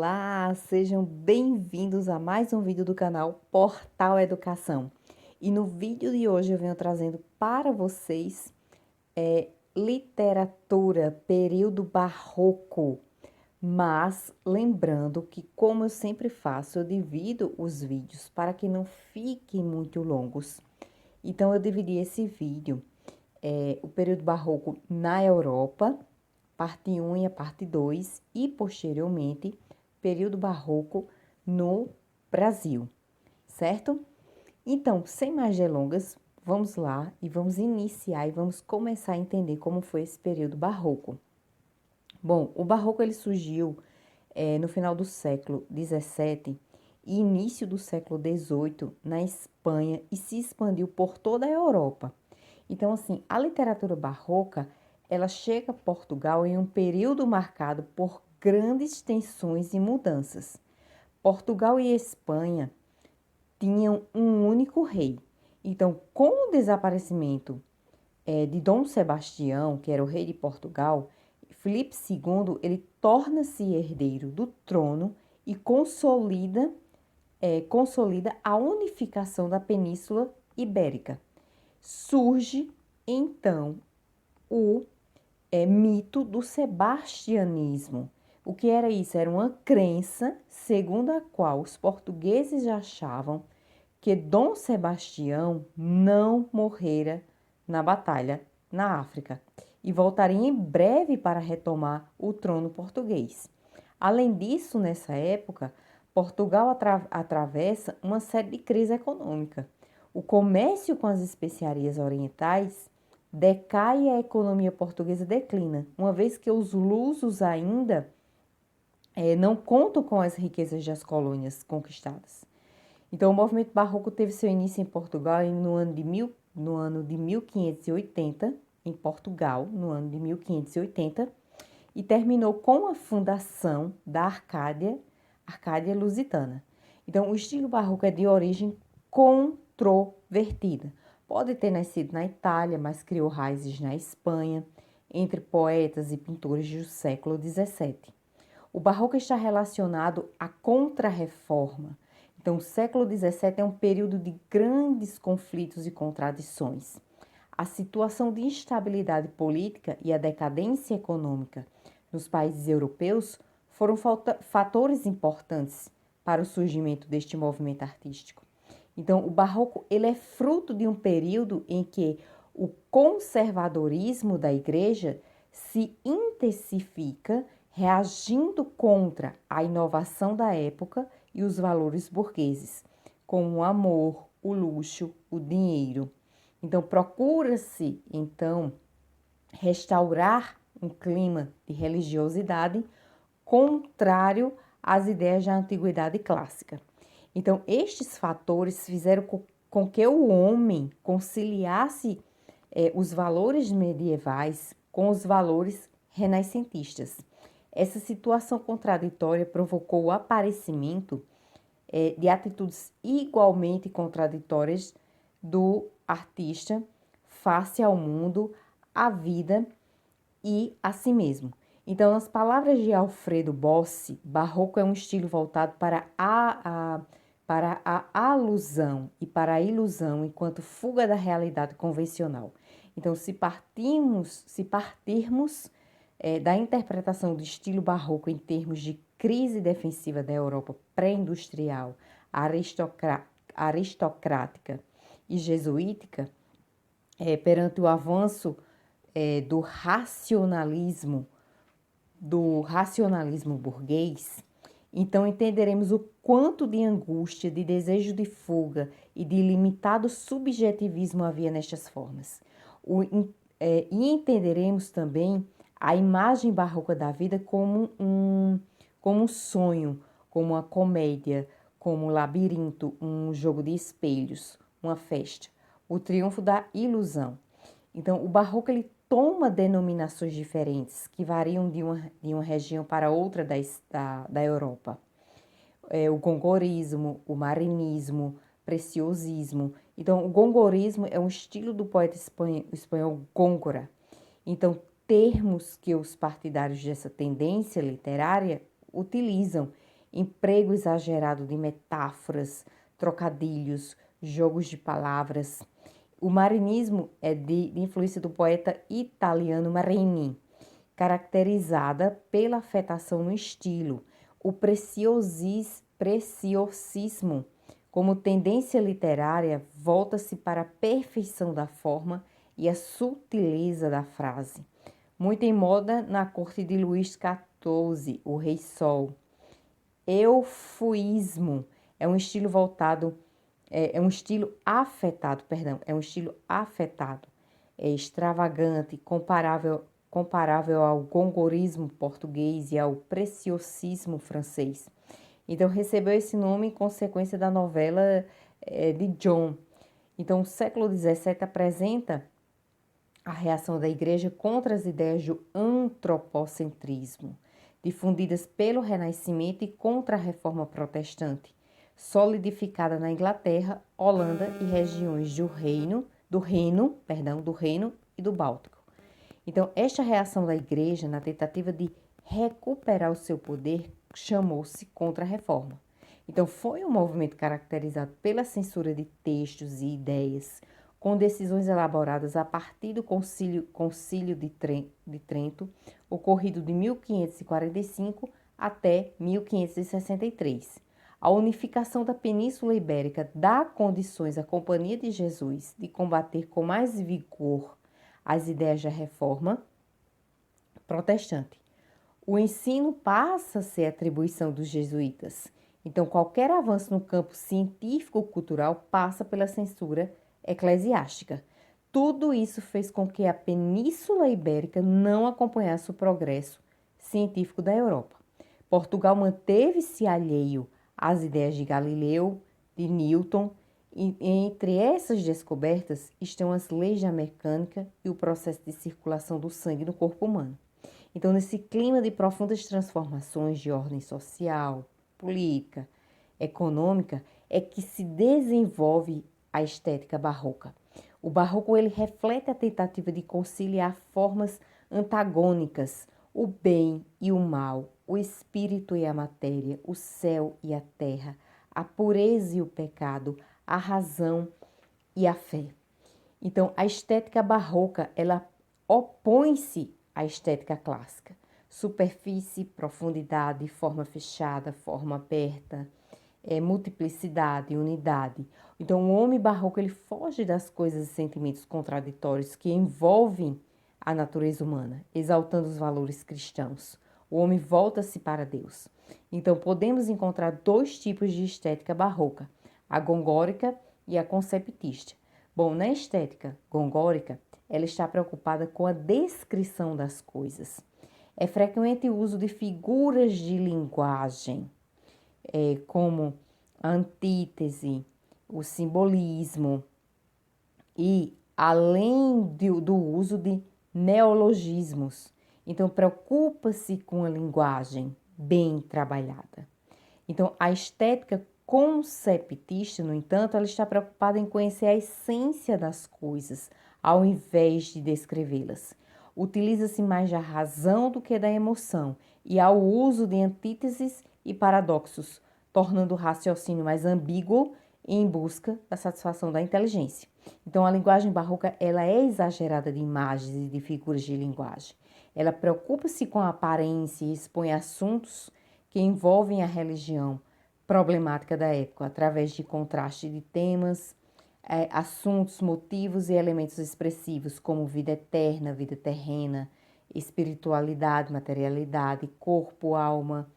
Olá, sejam bem-vindos a mais um vídeo do canal Portal Educação. E no vídeo de hoje eu venho trazendo para vocês literatura, período barroco. Mas lembrando que, como eu sempre faço, eu divido os vídeos para que não fiquem muito longos. Então eu dividi esse vídeo, o período barroco na Europa, parte 1 e a parte 2, e posteriormente, período barroco no Brasil, certo? Então, sem mais delongas, vamos lá e vamos iniciar e vamos começar a entender como foi esse período barroco. Bom, o barroco ele surgiu no final do século XVII e início do século XVIII na Espanha e se expandiu por toda a Europa. Então, assim, a literatura barroca, ela chega a Portugal em um período marcado por grandes tensões e mudanças. Portugal e Espanha tinham um único rei. Então, com o desaparecimento de Dom Sebastião, que era o rei de Portugal, Filipe II, ele torna-se herdeiro do trono e consolida a unificação da Península Ibérica. Surge, então, o mito do sebastianismo. O que era isso? Era uma crença segundo a qual os portugueses achavam que Dom Sebastião não morrera na batalha na África e voltaria em breve para retomar o trono português. Além disso, nessa época, Portugal atravessa uma série de crise econômica. O comércio com as especiarias orientais decai e a economia portuguesa declina, uma vez que os lusos ainda não contam com as riquezas das colônias conquistadas. Então, o movimento barroco teve seu início em Portugal no ano de 1580, em Portugal, no ano de 1580, e terminou com a fundação da Arcádia Lusitana. Então, o estilo barroco é de origem controvertida. Pode ter nascido na Itália, mas criou raízes na Espanha, entre poetas e pintores do século XVII. O barroco está relacionado à Contra-Reforma. Então, o século XVII é um período de grandes conflitos e contradições. A situação de instabilidade política e a decadência econômica nos países europeus foram fatores importantes para o surgimento deste movimento artístico. Então, o barroco ele é fruto de um período em que o conservadorismo da igreja se intensifica, reagindo contra a inovação da época e os valores burgueses, como o amor, o luxo, o dinheiro. Então, procura-se, restaurar um clima de religiosidade contrário às ideias da antiguidade clássica. Então, estes fatores fizeram com que o homem conciliasse os valores medievais com os valores renascentistas. Essa situação contraditória provocou o aparecimento de atitudes igualmente contraditórias do artista face ao mundo, à vida e a si mesmo. Então, nas palavras de Alfredo Bossi, barroco é um estilo voltado para a alusão e para a ilusão enquanto fuga da realidade convencional. Então, se partirmos da interpretação do estilo barroco em termos de crise defensiva da Europa pré-industrial, aristocrática e jesuítica, perante o avanço do racionalismo burguês, então entenderemos o quanto de angústia, de desejo de fuga e de limitado subjetivismo havia nestas formas. E entenderemos também a imagem barroca da vida como um sonho, como uma comédia, como um labirinto, um jogo de espelhos, uma festa, o triunfo da ilusão. Então, o barroco ele toma denominações diferentes que variam de uma região para outra da Europa. O gongorismo, o marinismo, preciosismo. Então, o gongorismo é um estilo do poeta espanhol Góngora. Então, termos que os partidários dessa tendência literária utilizam emprego exagerado de metáforas, trocadilhos, jogos de palavras. O marinismo é de influência do poeta italiano Marini, caracterizada pela afetação no estilo, o preciosismo, como tendência literária, volta-se para a perfeição da forma e a sutileza da frase. Muito em moda na corte de Luís XIV, o Rei Sol. Eufemismo é um estilo afetado, é extravagante, comparável ao gongorismo português e ao preciosismo francês. Então, recebeu esse nome em consequência da novela de John. Então, o século XVII apresenta a reação da Igreja contra as ideias do antropocentrismo, difundidas pelo Renascimento e contra a Reforma Protestante, solidificada na Inglaterra, Holanda e regiões do Reno e do Báltico. Então, esta reação da Igreja, na tentativa de recuperar o seu poder, chamou-se Contra-Reforma. Então, foi um movimento caracterizado pela censura de textos e ideias, com decisões elaboradas a partir do Concílio de Trento, ocorrido de 1545 até 1563. A unificação da Península Ibérica dá condições à Companhia de Jesus de combater com mais vigor as ideias da reforma protestante. O ensino passa a ser atribuição dos jesuítas. Então, qualquer avanço no campo científico-cultural passa pela censura eclesiástica. Tudo isso fez com que a Península Ibérica não acompanhasse o progresso científico da Europa. Portugal manteve-se alheio às ideias de Galileu, de Newton, e entre essas descobertas estão as leis da mecânica e o processo de circulação do sangue no corpo humano. Então, nesse clima de profundas transformações de ordem social, política, econômica, é que se desenvolve a estética barroca. O barroco ele reflete a tentativa de conciliar formas antagônicas, o bem e o mal, o espírito e a matéria, o céu e a terra, a pureza e o pecado, a razão e a fé. Então, a estética barroca, ela opõe-se à estética clássica. Superfície, profundidade, forma fechada, forma aberta, multiplicidade, unidade. Então, o homem barroco, ele foge das coisas e sentimentos contraditórios que envolvem a natureza humana, exaltando os valores cristãos. O homem volta-se para Deus. Então, podemos encontrar dois tipos de estética barroca, a gongórica e a conceptista. Bom, na estética gongórica, ela está preocupada com a descrição das coisas. É frequente o uso de figuras de linguagem, como a antítese, o simbolismo e além do uso de neologismos. Então, preocupa-se com a linguagem bem trabalhada. Então, a estética conceptista, no entanto, ela está preocupada em conhecer a essência das coisas, ao invés de descrevê-las. Utiliza-se mais da razão do que da emoção e há o uso de antíteses e paradoxos, tornando o raciocínio mais ambíguo e em busca da satisfação da inteligência. Então, a linguagem barroca ela é exagerada de imagens e de figuras de linguagem. Ela preocupa-se com a aparência e expõe assuntos que envolvem a religião problemática da época, através de contraste de temas, assuntos, motivos e elementos expressivos, como vida eterna, vida terrena, espiritualidade, materialidade, corpo, alma,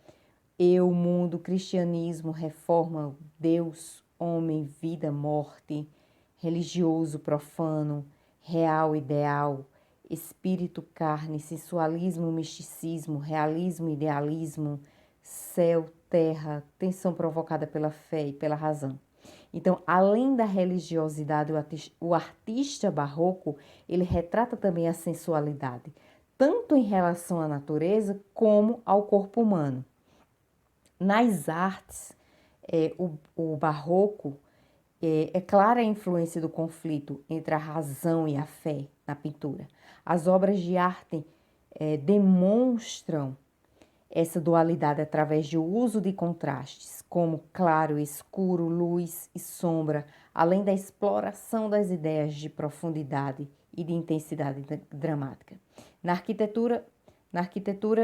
eu, mundo, cristianismo, reforma, Deus, homem, vida, morte, religioso, profano, real, ideal, espírito, carne, sensualismo, misticismo, realismo, idealismo, céu, terra, tensão provocada pela fé e pela razão. Então, além da religiosidade, o artista barroco, ele retrata também a sensualidade, tanto em relação à natureza como ao corpo humano. Nas artes, o barroco é clara a influência do conflito entre a razão e a fé na pintura. As obras de arte demonstram essa dualidade através do uso de contrastes, como claro, escuro, luz e sombra, além da exploração das ideias de profundidade e de intensidade dramática. Na arquitetura,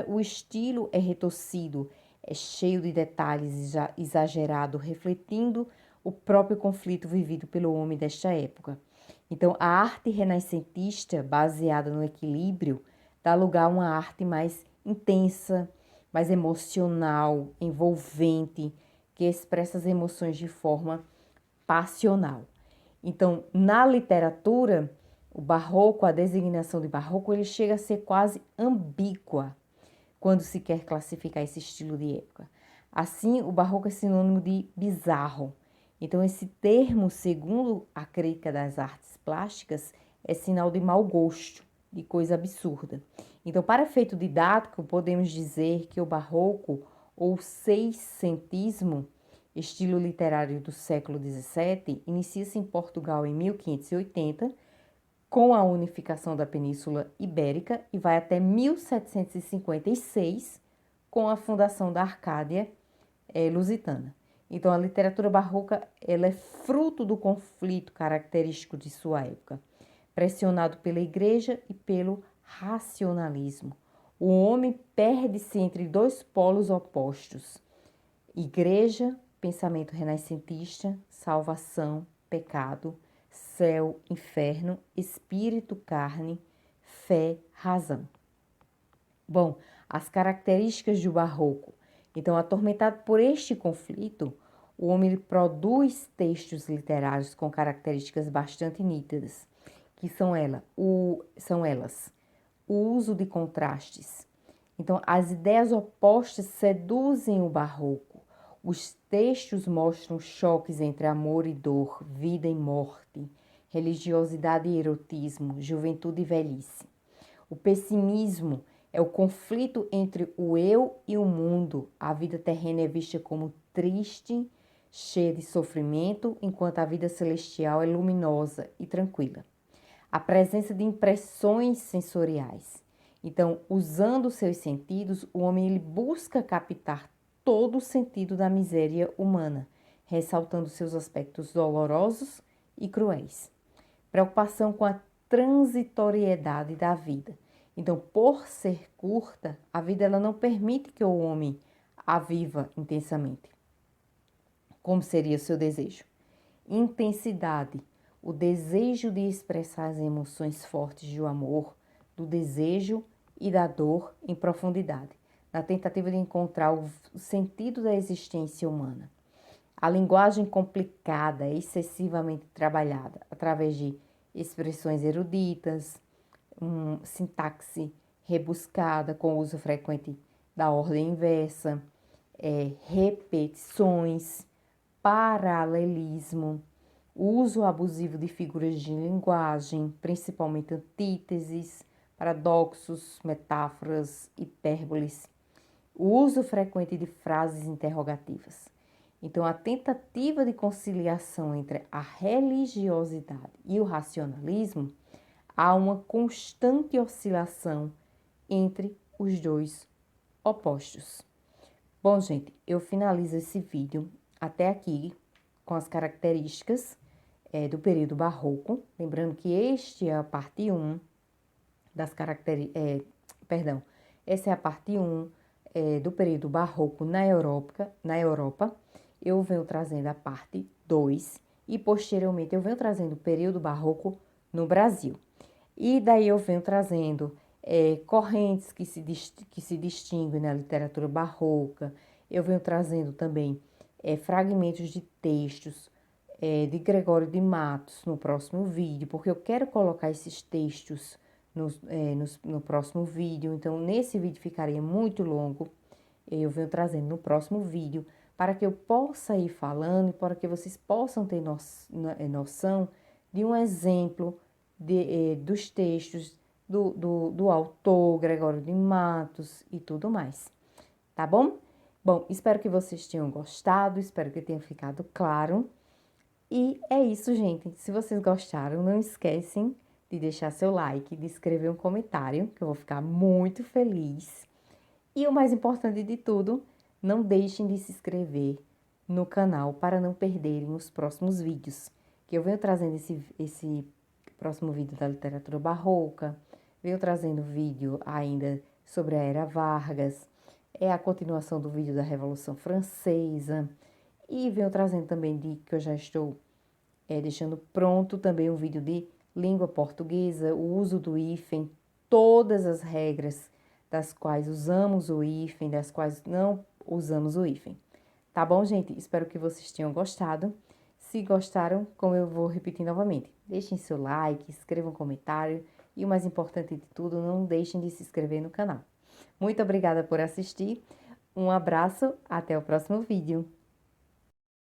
o estilo é retorcido, é cheio de detalhes exagerado, refletindo o próprio conflito vivido pelo homem desta época. Então, a arte renascentista, baseada no equilíbrio, dá lugar a uma arte mais intensa, mais emocional, envolvente, que expressa as emoções de forma passional. Então, na literatura, o barroco, a designação de barroco, ele chega a ser quase ambígua quando se quer classificar esse estilo de época. Assim, o barroco é sinônimo de bizarro. Então, esse termo, segundo a crítica das artes plásticas, é sinal de mau gosto, de coisa absurda. Então, para efeito didático, podemos dizer que o barroco ou seiscentismo, estilo literário do século XVII, inicia-se em Portugal em 1580, com a unificação da Península Ibérica, e vai até 1756, com a fundação da Arcádia Lusitana. Então, a literatura barroca ela é fruto do conflito característico de sua época, pressionado pela Igreja e pelo racionalismo. O homem perde-se entre dois polos opostos: Igreja, pensamento renascentista, salvação, pecado, céu, inferno, espírito, carne, fé, razão. Bom, as características do barroco. Então, atormentado por este conflito, o homem produz textos literários com características bastante nítidas, que são elas o uso de contrastes. Então, as ideias opostas seduzem o barroco. Os textos mostram choques entre amor e dor, vida e morte, religiosidade e erotismo, juventude e velhice. O pessimismo é o conflito entre o eu e o mundo. A vida terrena é vista como triste, cheia de sofrimento, enquanto a vida celestial é luminosa e tranquila. A presença de impressões sensoriais. Então, usando seus sentidos, o homem ele busca captar todo o sentido da miséria humana, ressaltando seus aspectos dolorosos e cruéis. Preocupação com a transitoriedade da vida. Então, por ser curta, a vida ela não permite que o homem a viva intensamente. Como seria o seu desejo? Intensidade, o desejo de expressar as emoções fortes do amor, do desejo e da dor em profundidade, na tentativa de encontrar o sentido da existência humana. A linguagem complicada, excessivamente trabalhada, através de expressões eruditas, sintaxe rebuscada, com uso frequente da ordem inversa, repetições, paralelismo, uso abusivo de figuras de linguagem, principalmente antíteses, paradoxos, metáforas, hipérboles, o uso frequente de frases interrogativas. Então, a tentativa de conciliação entre a religiosidade e o racionalismo, há uma constante oscilação entre os dois opostos. Bom, gente, eu finalizo esse vídeo até aqui com as características do período barroco. Lembrando que este é a parte 1 das características... essa é a parte 1 do período barroco na Europa. Eu venho trazendo a parte 2 e, posteriormente, eu venho trazendo o período barroco no Brasil. E daí eu venho trazendo correntes que se distinguem na literatura barroca. Eu venho trazendo também fragmentos de textos de Gregório de Matos no próximo vídeo, porque eu quero colocar esses textos no próximo vídeo. Então, nesse vídeo ficaria muito longo. Eu venho trazendo no próximo vídeo para que eu possa ir falando e para que vocês possam ter noção de um exemplo dos textos do autor Gregório de Matos e tudo mais, tá bom? Bom, espero que vocês tenham gostado, espero que tenha ficado claro. E é isso, gente. Se vocês gostaram, não esquecem de deixar seu like, de escrever um comentário, que eu vou ficar muito feliz. E o mais importante de tudo, não deixem de se inscrever no canal para não perderem os próximos vídeos, que eu venho trazendo esse próximo vídeo da literatura barroca, venho trazendo vídeo ainda sobre a Era Vargas, é a continuação do vídeo da Revolução Francesa, e venho trazendo também que eu já estou deixando pronto também um vídeo de língua portuguesa, o uso do hífen, todas as regras das quais usamos o hífen, das quais não usamos o hífen. Tá bom, gente? Espero que vocês tenham gostado. Se gostaram, como eu vou repetir novamente, deixem seu like, escrevam um comentário e o mais importante de tudo, não deixem de se inscrever no canal. Muito obrigada por assistir, um abraço, até o próximo vídeo.